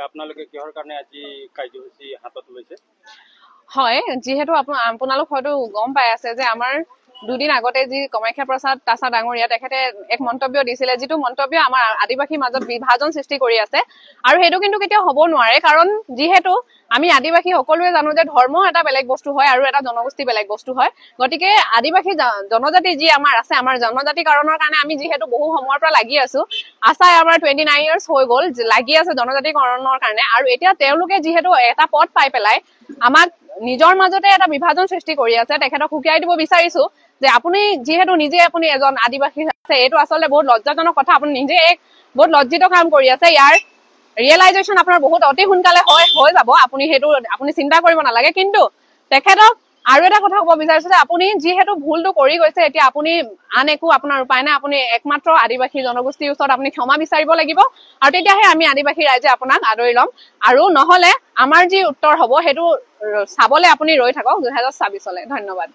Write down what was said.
আপোনালোকে কিহৰ কাৰণে আজি কাৰ্যসূচী হাতত লৈছে? হয়, যিহেতু আপোনালোক হয়তো গম পাই আছে যে আমাৰ দুদিন আগতে যি কামাখ্যা প্ৰসাদ তাছা ডাঙৰীয়া তেখেতে এক মন্তব্য দিছিলে, যিটো মন্তব্য আমাৰ আদিবাসীৰ মাজত বিভাজন সৃষ্টি কৰি আছে। আৰু সেইটো কিন্তু কেতিয়াও হ'ব নোৱাৰে, কাৰণ যিহেতু আমি আদিবাসী সকলোৱে জানো যে ধৰ্ম এটা বেলেগ বস্তু হয় আৰু এটা জনগোষ্ঠী বেলেগ বস্তু হয়। গতিকে আদিবাসী জনজাতি যি আমাৰ আছে, আমাৰ জনজাতিকৰণৰ কাৰণে আমি যিহেতু বহু সময়ৰ পৰা লাগি আছো, আশাই আমাৰ 29 years হৈ গ'ল লাগি আছে জনজাতিকৰণৰ কাৰণে। আৰু এতিয়া তেওঁলোকে যিহেতু এটা পথ পাই পেলাই আমাক নিজৰ মাজতে এটা বিভাজন সৃষ্টি কৰি আছে, তেখেতক সুকিয়াই দিব বিচাৰিছো যে আপুনি যিহেতু নিজে আপুনি এজন আদিবাসী আছে, এইটো আচলতে বহুত লজ্জাজনক কথা। আপুনি নিজে এক বহুত লজ্জিত কাম কৰি আছে। ইয়াৰ ৰিয়েলাইজেশ্যন আপোনাৰ বহুত অতি সোনকালে হৈ যাব, আপুনি চিন্তা কৰিব নালাগে। কিন্তু তেখেতক আৰু এটা কথা ক'ব বিচাৰিছো যে আপুনি যিহেতু ভুলটো কৰি গৈছে, এতিয়া আপুনি আন একো আপোনাৰ উপায় নাই, আপুনি একমাত্ৰ আদিবাসী জনগোষ্ঠীৰ ওচৰত আপুনি ক্ষমা বিচাৰিব লাগিব। আৰু তেতিয়াহে আমি আদিবাসী ৰাইজে আপোনাক আদৰি ল'ম। আৰু নহলে আমাৰ যি উত্তৰ হ'ব সেইটো চাবলৈ আপুনি ৰৈ থাকক 2026 ধন্যবাদ।